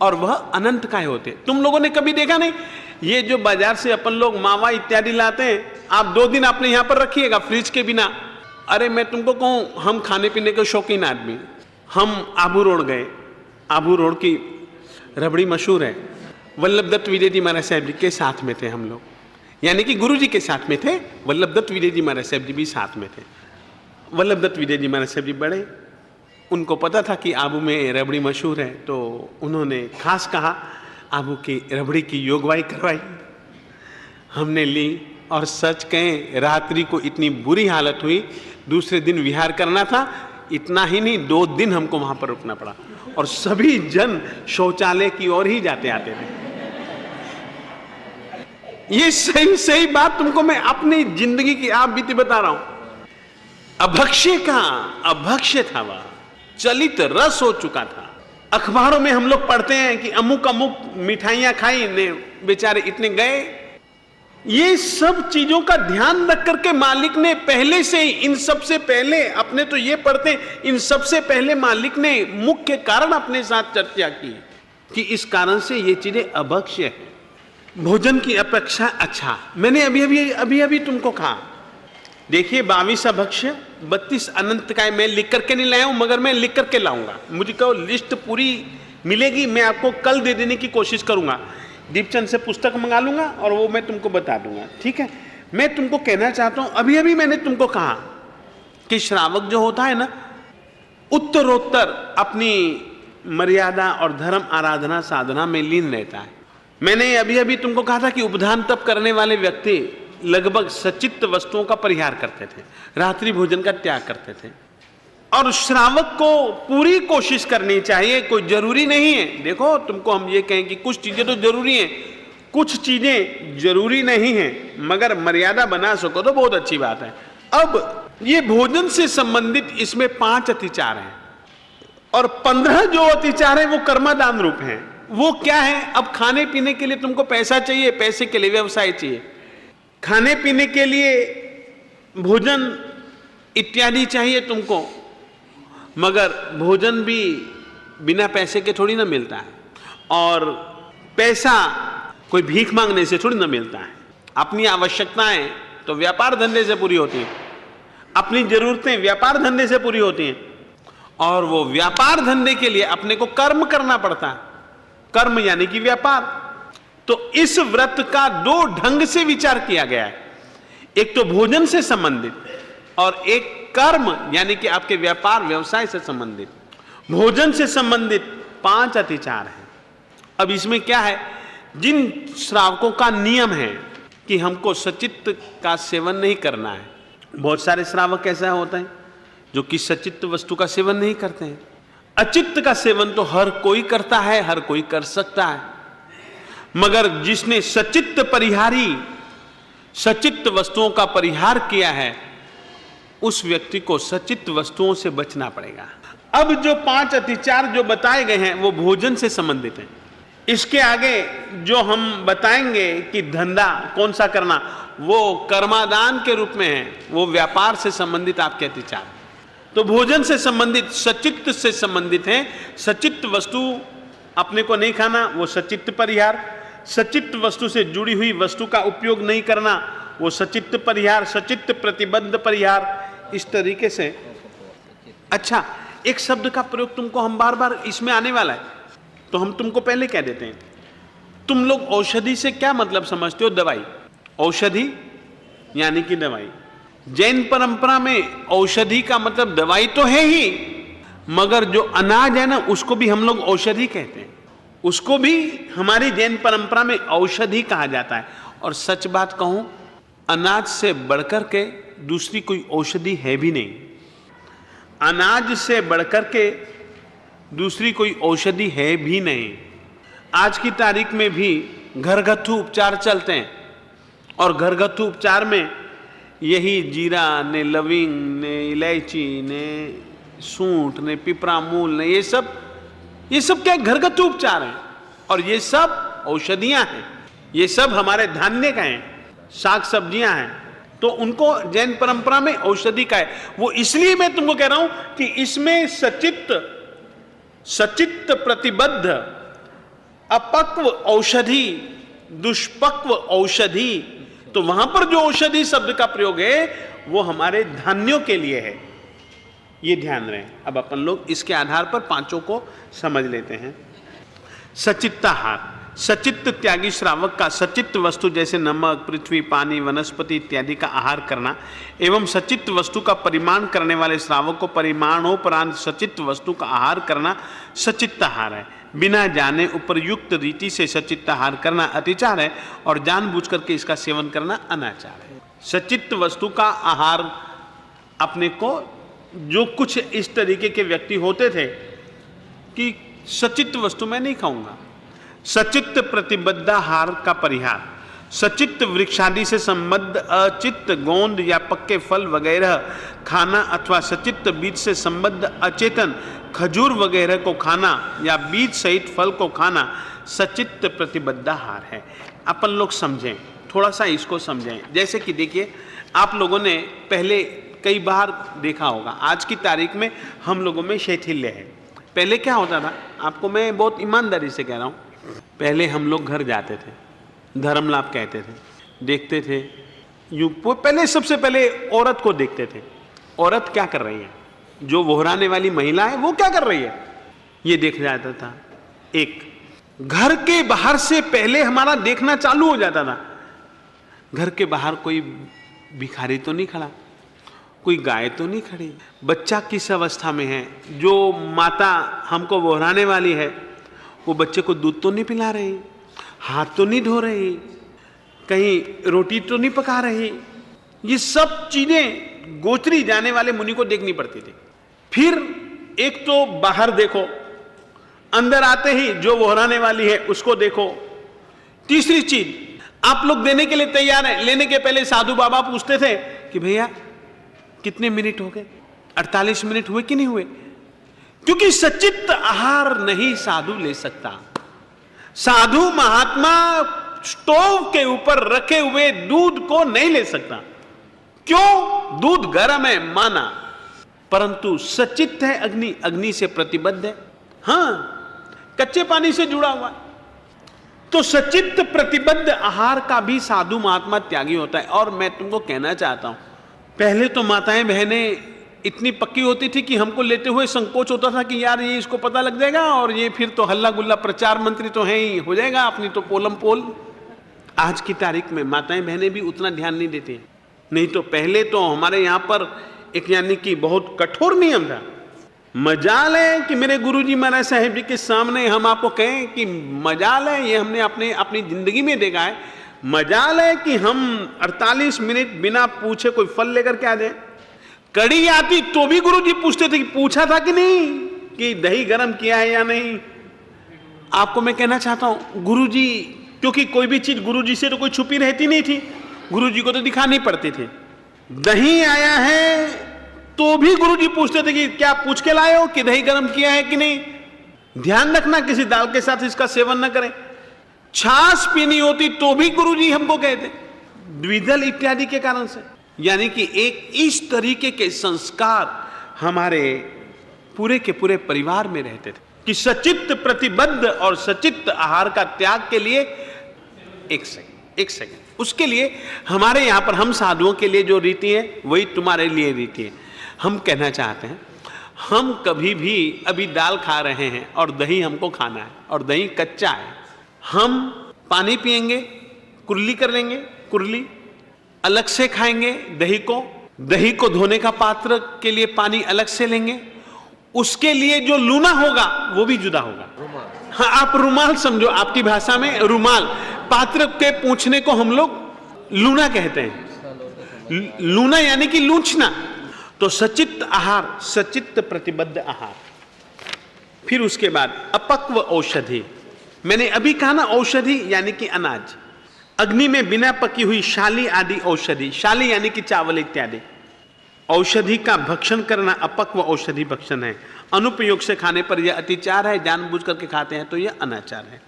और वह अनंत काय होते। तुम लोगों ने कभी देखा नहीं, ये जो बाजार से अपन लोग मावा इत्यादि लाते हैं, आप 2 दिन आपने यहां पर रखिएगा फ्रिज के बिना। अरे मैं तुमको कहूं, हम खाने पीने के शौकीन आदमी, हम आबू रोड गए। आबू रोड की रबड़ी मशहूर है। वल्लभ दत्त विजय जी महाराज साहब जी के साथ में थे हम लोग, यानी कि गुरु जी के साथ में थे। वल्लभ दत्त विजय जी महाराज साहब जी भी साथ में थे। वल्लभ दत्त विजय जी महाराज साहब जी बड़े, उनको पता था कि आबू में रबड़ी मशहूर है, तो उन्होंने खास कहा आबू की रबड़ी की योगवाई करवाई। हमने ली, और सच कहें रात्रि को इतनी बुरी हालत हुई, दूसरे दिन विहार करना था। इतना ही नहीं, 2 दिन हमको वहां पर रुकना पड़ा, और सभी जन शौचालय की ओर ही जाते आते थे। ये सही सही बात तुमको मैं अपनी जिंदगी की आप बीती बता रहा हूं। अभक्ष्य का अभक्ष्य था, वह चलित रस हो चुका था। अखबारों में हम लोग पढ़ते हैं कि अमुक अमुक मिठाइयां खाई ने, बेचारे इतने गए। ये सब चीजों का ध्यान रख करके मालिक ने पहले से ही, इन सबसे पहले, अपने तो ये पढ़ते हैं, इन सबसे पहले मालिक ने मुख्य कारण अपने साथ चर्चा की कि इस कारण से ये चीजें अभक्ष्य है। भोजन की अपेक्षा अच्छा, मैंने अभी अभी तुमको कहा। देखिए 22 अभक्ष्य, 32 अनंत काय मैं लिख करके नहीं लाया हूं, मगर मैं लिख करके लाऊंगा। मुझे कहो लिस्ट पूरी मिलेगी, मैं आपको कल दे देने की कोशिश करूंगा। दीपचंद से पुस्तक मंगा लूंगा और वो मैं तुमको बता दूंगा, ठीक है। मैं तुमको कहना चाहता हूं, अभी मैंने तुमको कहा कि श्रावक जो होता है ना, उत्तरोत्तर अपनी मर्यादा और धर्म आराधना साधना में लीन रहता है। मैंने अभी तुमको कहा था कि उपधान तप करने वाले व्यक्ति लगभग सचित्त वस्तुओं का परिहार करते थे, रात्रि भोजन का त्याग करते थे। और श्रावक को पूरी कोशिश करनी चाहिए, कोई जरूरी नहीं है। देखो तुमको हम ये कहें कि कुछ चीजें तो जरूरी हैं, कुछ चीजें जरूरी नहीं हैं, मगर मर्यादा बना सको तो बहुत अच्छी बात है। अब ये भोजन से संबंधित इसमें 5 अतिचार हैं, और 15 जो अतिचार है वो कर्मादान रूप हैं। वो क्या है? अब खाने पीने के लिए तुमको पैसा चाहिए, पैसे के लिए व्यवसाय चाहिए, खाने पीने के लिए भोजन इत्यादि चाहिए तुमको, मगर भोजन भी बिना पैसे के थोड़ी ना मिलता है, और पैसा कोई भीख मांगने से थोड़ी ना मिलता है। अपनी आवश्यकताएं तो व्यापार धंधे से पूरी होती हैं, अपनी जरूरतें व्यापार धंधे से पूरी होती हैं, और वो व्यापार धंधे के लिए अपने को कर्म करना पड़ता है। कर्म यानी कि व्यापार। तो इस व्रत का 2 ढंग से विचार किया गया है, एक तो भोजन से संबंधित और एक कर्म यानी कि आपके व्यापार व्यवसाय से संबंधित। भोजन से संबंधित 5 अतिचार हैं। अब इसमें क्या है, जिन श्रावकों का नियम है कि हमको सचित्त का सेवन नहीं करना है, बहुत सारे श्रावक ऐसा होता है जो कि सचित्त वस्तु का सेवन नहीं करते हैं। अचित्त का सेवन तो हर कोई करता है, हर कोई कर सकता है, मगर जिसने सचित्त परिहारी, सचित्त वस्तुओं का परिहार किया है, उस व्यक्ति को सचित्त वस्तुओं से बचना पड़ेगा। अब जो 5 अतिचार जो बताए गए हैं वो भोजन से संबंधित हैं। इसके आगे जो हम बताएंगे कि धंधा कौन सा करना, वो कर्मादान के रूप में है, वो व्यापार से संबंधित आपके अतिचार। तो भोजन से संबंधित, सचित्त से संबंधित है। सचित्त वस्तु अपने को नहीं खाना, वो सचित्त परिहार। सचित्त वस्तु से जुड़ी हुई वस्तु का उपयोग नहीं करना, वो सचित्त परिहार, सचित्त प्रतिबद्ध परिहार। इस तरीके से अच्छा, एक शब्द का प्रयोग तुमको हम बार बार इसमें आने वाला है, तो हम तुमको पहले कह देते हैं। तुम लोग औषधि से क्या मतलब समझते हो? दवाई। औषधि यानी कि दवाई। जैन परंपरा में औषधि का मतलब दवाई तो है ही, मगर जो अनाज है ना, उसको भी हम लोग औषधि कहते हैं। उसको भी हमारी जैन परंपरा में औषधि कहा जाता है। और सच बात कहूं, अनाज से बढ़कर के दूसरी कोई औषधि है भी नहीं। अनाज से बढ़कर के दूसरी कोई औषधि है भी नहीं। आज की तारीख में भी घरगथ्थू उपचार चलते हैं, और घरगथ्थू उपचार में यही जीरा ने, लविंग ने, इलायची ने, सूंठ ने, पिपरा मूल ने, ये सब क्या घरगथ्थू उपचार हैं, और ये सब औषधियां हैं। ये सब हमारे धान्य का हैं, साग सब्जियां हैं, तो उनको जैन परंपरा में औषधि का है। वो इसलिए मैं तुमको कह रहा हूं कि इसमें सचित्त प्रतिबद्ध अपक्व औषधि, दुष्पक्व औषधि, तो वहां पर जो औषधि शब्द का प्रयोग है वो हमारे धान्यों के लिए है, ये ध्यान रहे। अब अपन लोग इसके आधार पर पांचों को समझ लेते हैं। सचित्ताहार, सचित्त त्यागी श्रावक का सचित्त वस्तु जैसे नमक, पृथ्वी, पानी, वनस्पति इत्यादि का आहार करना एवं सचित्त वस्तु का परिमाण करने वाले श्रावक को परिमाणोपरांत सचित्त वस्तु का आहार करना सचित्ताहार है। बिना जाने उपयुक्त रीति से सचित्ताहार करना अतिचार है और जानबूझ करके इसका सेवन करना अनाचार है। सचित्त वस्तु का आहार अपने को, जो कुछ इस तरीके के व्यक्ति होते थे कि सचित्त वस्तु मैं नहीं खाऊंगा, सचित्त प्रतिबद्धाहार का परिहार, सचित्त वृक्षादि से संबद्ध अचित्त गोंद या पक्के फल वगैरह खाना अथवा सचित्त बीज से संबद्ध अचेतन खजूर वगैरह को खाना या बीज सहित फल को खाना सचित्त प्रतिबद्धाहार है। अपन लोग समझें, थोड़ा सा इसको समझें। जैसे कि देखिए, आप लोगों ने पहले कई बार देखा होगा, आज की तारीख में हम लोगों में शैथिल्य है। पहले क्या होता था, आपको मैं बहुत ईमानदारी से कह रहा हूँ, पहले हम लोग घर जाते थे, धर्म लाभ कहते थे, देखते थे, पहले सबसे पहले औरत को देखते थे, औरत क्या कर रही है, जो वोहराने वाली महिला है वो क्या कर रही है, ये देख जाता था। एक घर के बाहर से पहले हमारा देखना चालू हो जाता था, घर के बाहर कोई भिखारी तो नहीं खड़ा, कोई गाय तो नहीं खड़ी, बच्चा किस अवस्था में है, जो माता हमको वोहराने वाली है वो बच्चे को दूध तो नहीं पिला रही, हाथ तो नहीं धो रही, कहीं रोटी तो नहीं पका रही। ये सब चीजें गोचरी जाने वाले मुनि को देखनी पड़ती थी। फिर एक तो बाहर देखो, अंदर आते ही जो वोहराने वाली है उसको देखो। तीसरी चीज, आप लोग देने के लिए तैयार हैं, लेने के पहले साधु बाबा पूछते थे कि भैया कितने मिनट हो गए, 48 मिनट हुए कि नहीं हुए, क्योंकि सचित्त आहार नहीं साधु ले सकता। साधु महात्मा स्टोव के ऊपर रखे हुए दूध को नहीं ले सकता। क्यों? दूध गर्म है माना, परंतु सचित्त है अग्नि, अग्नि से प्रतिबद्ध है, हाँ कच्चे पानी से जुड़ा हुआ। तो सचित्त प्रतिबद्ध आहार का भी साधु महात्मा त्यागी होता है। और मैं तुमको कहना चाहता हूं, पहले तो माताएं बहनें इतनी पक्की होती थी कि हमको लेते हुए संकोच होता था कि यार ये इसको पता लग जाएगा और ये फिर तो हल्ला गुल्ला, प्रचार मंत्री तो है ही, हो जाएगा अपनी तो पोलम पोल। आज की तारीख में माताएं बहनें भी उतना ध्यान नहीं देती। नहीं तो पहले तो हमारे यहाँ पर एक यानी कि बहुत कठोर नियम था। मजाल है कि मेरे गुरुजी महाराज साहिब जी के सामने हम आपको कहें कि मजाल है, ये हमने अपनी जिंदगी में देखा है, मजाल है कि हम 48 मिनट बिना पूछे कोई फल लेकर के आ जाए। कड़ी आती तो भी गुरुजी पूछते थे कि पूछा था कि नहीं, कि दही गर्म किया है या नहीं। आपको मैं कहना चाहता हूं, गुरुजी, क्योंकि कोई भी चीज गुरुजी से तो कोई छुपी रहती नहीं थी, गुरुजी को तो दिखानी पड़ती थी। दही आया है तो भी गुरुजी पूछते थे कि क्या पूछ के लाए हो कि दही गर्म किया है कि नहीं। ध्यान रखना किसी दाल के साथ इसका सेवन न करें। छाछ पीनी होती तो भी गुरुजी हमको कहते, द्विदल इत्यादि के कारण से। यानी कि एक इस तरीके के संस्कार हमारे पूरे के पूरे परिवार में रहते थे कि सचित्त प्रतिबद्ध और सचित्त आहार का त्याग के लिए एक सेकंड उसके लिए हमारे यहां पर हम साधुओं के लिए जो रीति है वही तुम्हारे लिए रीति है। हम कहना चाहते हैं, हम कभी भी अभी दाल खा रहे हैं और दही हमको खाना है और दही कच्चा है, हम पानी पिएंगे, कुर्ली कर लेंगे, कुर्ली अलग से खाएंगे, दही को धोने का पात्र के लिए पानी अलग से लेंगे, उसके लिए जो लूना होगा वो भी जुदा होगा। हाँ, आप रुमाल समझो, आपकी भाषा में रुमाल, पात्र के पूछने को हम लोग लूना कहते हैं। लूना यानी कि लूचना। तो सचित्त आहार, सचित्त प्रतिबद्ध आहार। फिर उसके बाद अपक्व औषधि, मैंने अभी कहा ना, औषधि यानी कि अनाज, अग्नि में बिना पकी हुई शाली आदि औषधि, शाली यानी कि चावल इत्यादि औषधि का भक्षण करना अपक्व औषधि भक्षण है। अनुपयोग से खाने पर यह अतिचार है, जानबूझ करके खाते हैं तो यह अनाचार है।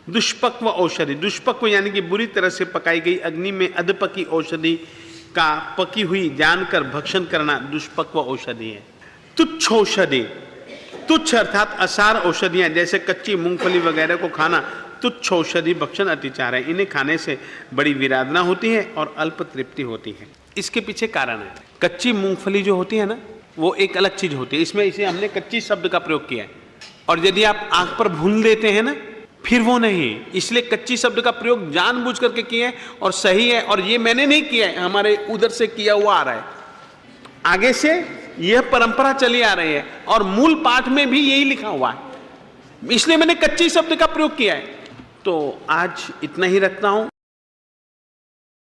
दुष्पक्व औषधि, दुष्पक्व यानी कि बुरी तरह से पकाई गई अग्नि में अधपकी औषधि का पकी हुई जानकर भक्षण करना दुष्पक्व औषधि है। तुच्छ औषधि, तुच्छ अर्थात असार औषधियां जैसे कच्ची मूंगफली वगैरह को खाना तुच्छ औषधि भक्षण अतिचार है, इन्हें खाने से बड़ी विराधना होती है और अल्प तृप्ति होती है। इसके पीछे कारण है, कच्ची मूंगफली जो होती है ना, वो एक अलग चीज होती है, इसमें इसे हमने कच्ची शब्द का प्रयोग किया है। और यदि आप आग पर भून देते हैं ना, फिर वो नहीं, इसलिए कच्ची शब्द का प्रयोग जानबूझ करके किया है और सही है। और ये मैंने नहीं किया है, हमारे उधर से किया हुआ आ रहा है, आगे से यह परंपरा चली आ रही है और मूल पाठ में भी यही लिखा हुआ है, इसलिए मैंने कच्ची शब्द का प्रयोग किया है। तो आज इतना ही रखता हूं।